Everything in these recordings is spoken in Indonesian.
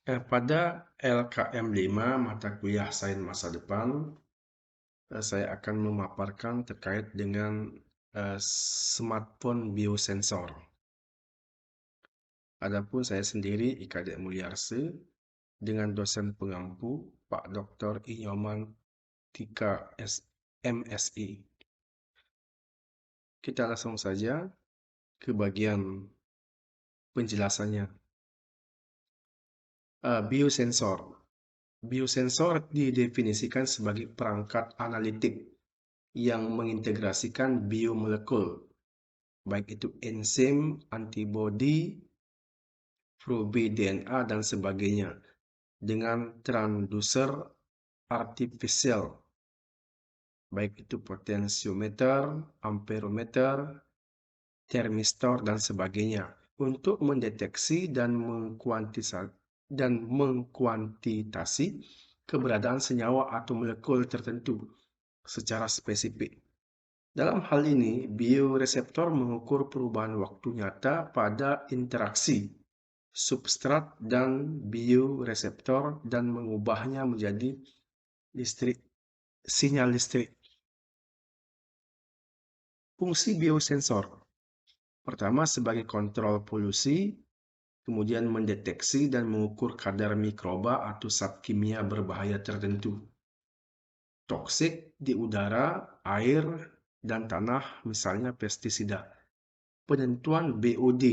Pada LKM 5 mata kuliah Sains Masa Depan, saya akan memaparkan terkait dengan smartphone biosensor. Adapun saya sendiri, Ika Dek Mulyarse, dengan dosen pengampu Pak Dr. Inyoman Tika MSI. Kita langsung saja ke bagian penjelasannya. Biosensor. Biosensor didefinisikan sebagai perangkat analitik yang mengintegrasikan biomolekul, baik itu enzim, antibodi, probe DNA, dan sebagainya, dengan transducer artifisial, baik itu potensiometer, amperometer, termistor, dan sebagainya, untuk mendeteksi dan mengkuantitasi keberadaan senyawa atau molekul tertentu secara spesifik. Dalam hal ini, bioreseptor mengukur perubahan waktu nyata pada interaksi substrat dan bioreseptor dan mengubahnya menjadi sinyal listrik. Fungsi biosensor. Pertama, sebagai kontrol polusi, kemudian mendeteksi dan mengukur kadar mikroba atau zat kimia berbahaya tertentu toksik di udara, air, dan tanah, misalnya pestisida. Penentuan BOD,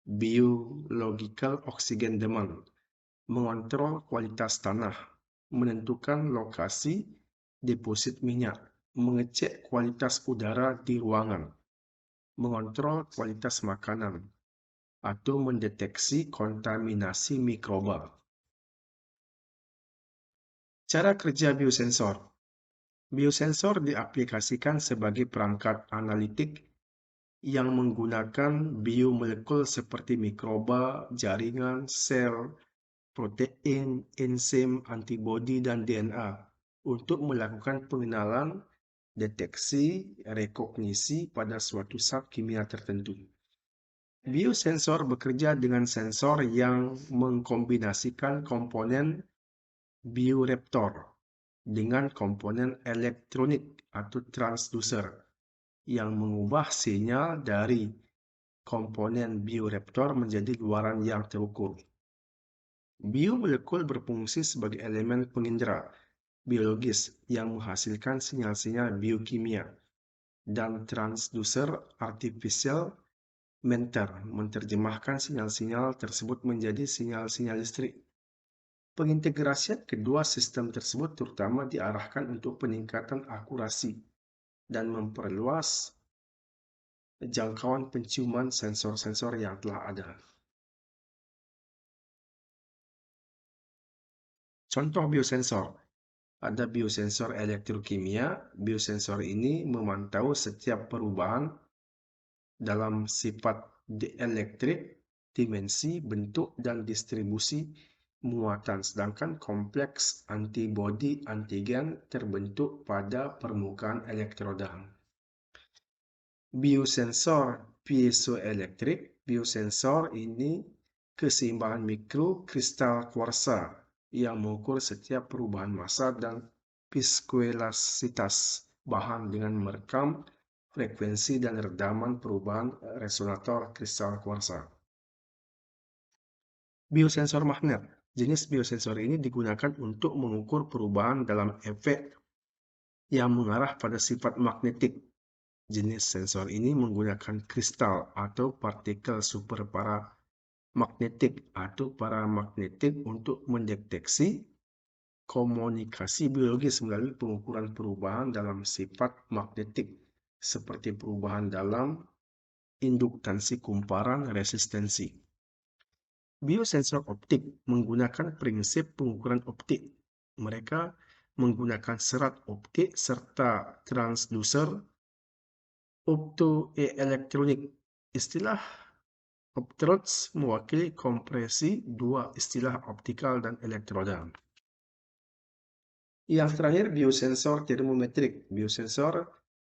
Biological Oxygen Demand, mengontrol kualitas tanah, menentukan lokasi deposit minyak, mengecek kualitas udara di ruangan, mengontrol kualitas makanan, atau mendeteksi kontaminasi mikroba. Cara kerja biosensor. Biosensor diaplikasikan sebagai perangkat analitik yang menggunakan biomolekul seperti mikroba, jaringan, sel, protein, enzim, antibodi, dan DNA untuk melakukan pengenalan, deteksi, rekognisi pada suatu zat kimia tertentu. Biosensor bekerja dengan sensor yang mengkombinasikan komponen bioreptor dengan komponen elektronik atau transducer yang mengubah sinyal dari komponen bioreptor menjadi luaran yang terukur. Biomolekul berfungsi sebagai elemen pengindera biologis yang menghasilkan sinyal-sinyal biokimia, dan transducer artifisial menerjemahkan sinyal-sinyal tersebut menjadi sinyal-sinyal listrik. Pengintegrasian kedua sistem tersebut terutama diarahkan untuk peningkatan akurasi dan memperluas jangkauan penciuman sensor-sensor yang telah ada. Contoh biosensor. Ada biosensor elektrokimia. Biosensor ini memantau setiap perubahan dalam sifat elektrik, dimensi, bentuk, dan distribusi muatan, sedangkan kompleks antibodi antigen terbentuk pada permukaan elektroda. Biosensor piezoelektrik. Biosensor ini keseimbangan mikro kristal kuarsa yang mengukur setiap perubahan massa dan viskoelastisitas bahan dengan merekam frekuensi dan redaman perubahan resonator kristal kuarsa. Biosensor magnet. Jenis biosensor ini digunakan untuk mengukur perubahan dalam efek yang mengarah pada sifat magnetik. Jenis sensor ini menggunakan kristal atau partikel superparamagnetik atau paramagnetik untuk mendeteksi komunikasi biologis melalui pengukuran perubahan dalam sifat magnetik, seperti perubahan dalam induktansi kumparan resistensi. Biosensor optik menggunakan prinsip pengukuran optik. Mereka menggunakan serat optik serta transducer optoelektronik. Istilah optrodes mewakili kompresi dua istilah optikal dan elektroda. Yang terakhir, biosensor termometrik. Biosensor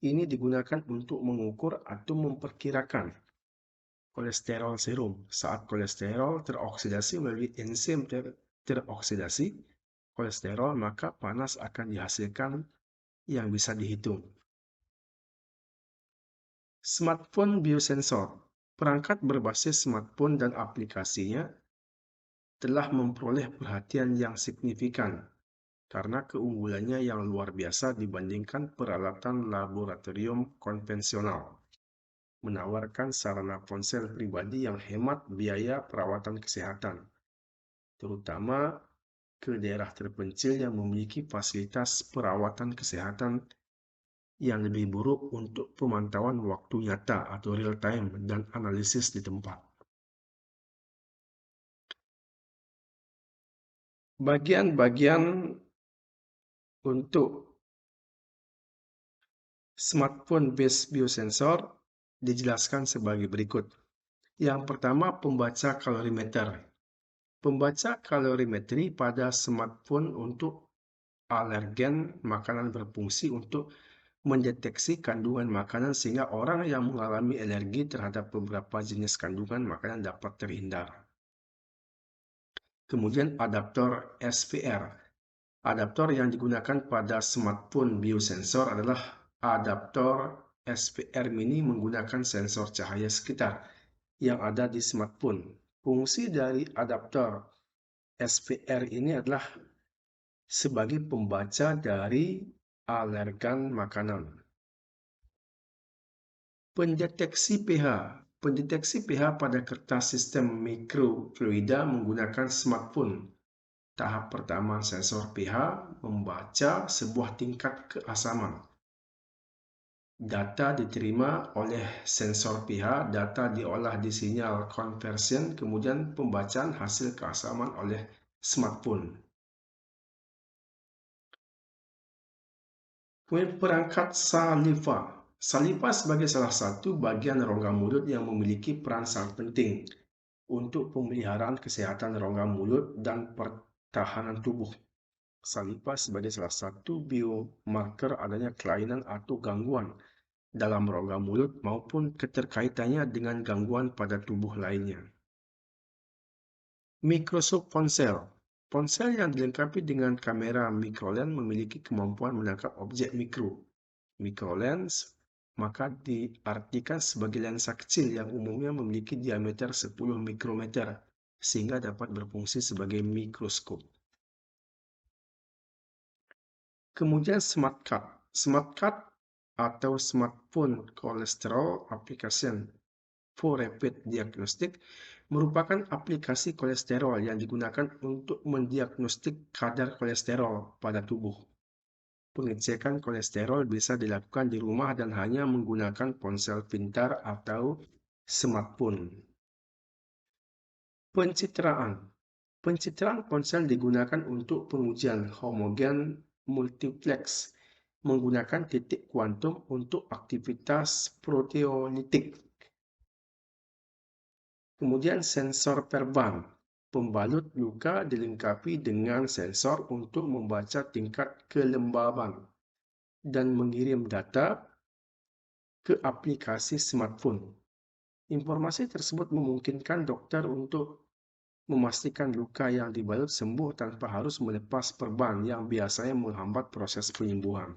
ini digunakan untuk mengukur atau memperkirakan kolesterol serum. Saat kolesterol teroksidasi melalui enzim teroksidasi kolesterol, maka panas akan dihasilkan yang bisa dihitung. Smartphone biosensor. Perangkat berbasis smartphone dan aplikasinya telah memperoleh perhatian yang signifikan karena keunggulannya yang luar biasa dibandingkan peralatan laboratorium konvensional, menawarkan sarana ponsel pribadi yang hemat biaya perawatan kesehatan, terutama ke daerah terpencil yang memiliki fasilitas perawatan kesehatan yang lebih buruk untuk pemantauan waktu nyata atau real time dan analisis di tempat. Bagian-bagian untuk smartphone based biosensor dijelaskan sebagai berikut. Yang pertama, pembaca kalorimeter. Pembaca kalorimetri pada smartphone untuk alergen makanan berfungsi untuk mendeteksi kandungan makanan sehingga orang yang mengalami alergi terhadap beberapa jenis kandungan makanan dapat terhindar. Kemudian adaptor SPR. Adaptor yang digunakan pada smartphone biosensor adalah adaptor SPR mini menggunakan sensor cahaya sekitar yang ada di smartphone. Fungsi dari adaptor SPR ini adalah sebagai pembaca dari alergan makanan. Pendeteksi pH. Pendeteksi pH pada kertas sistem mikrofluida menggunakan smartphone. Tahap pertama sensor pH membaca sebuah tingkat keasaman. Data diterima oleh sensor pH, data diolah di sinyal conversion, kemudian pembacaan hasil keasaman oleh smartphone. Perangkat saliva. Saliva sebagai salah satu bagian rongga mulut yang memiliki peran sangat penting untuk pemeliharaan kesehatan rongga mulut dan pertahanan tubuh. Saliva sebagai salah satu biomarker adanya kelainan atau gangguan dalam rongga mulut maupun keterkaitannya dengan gangguan pada tubuh lainnya. Microscope ponsel. Ponsel yang dilengkapi dengan kamera mikrolens memiliki kemampuan menangkap objek mikro. Mikrolens maka diartikan sebagai lensa kecil yang umumnya memiliki diameter 10 mikrometer sehingga dapat berfungsi sebagai mikroskop. Kemudian smart card. Smart card atau smartphone cholesterol application for rapid diagnostic merupakan aplikasi kolesterol yang digunakan untuk mendiagnostik kadar kolesterol pada tubuh. Pengecekan kolesterol bisa dilakukan di rumah dan hanya menggunakan ponsel pintar atau smartphone. Pencitraan. Pencitraan ponsel digunakan untuk pengujian homogen multiplex menggunakan titik kuantum untuk aktivitas proteolitik. Kemudian sensor perban. Pembalut luka dilengkapi dengan sensor untuk membaca tingkat kelembaban dan mengirim data ke aplikasi smartphone. Informasi tersebut memungkinkan dokter untuk memastikan luka yang dibalut sembuh tanpa harus melepas perban yang biasanya menghambat proses penyembuhan.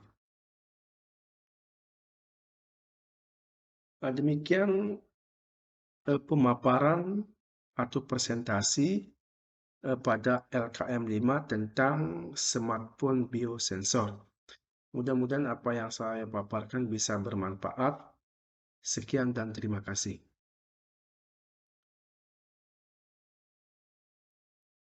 Demikian pemaparan atau presentasi pada LKM 5 tentang smartphone biosensor. Mudah-mudahan apa yang saya paparkan bisa bermanfaat. Sekian dan terima kasih.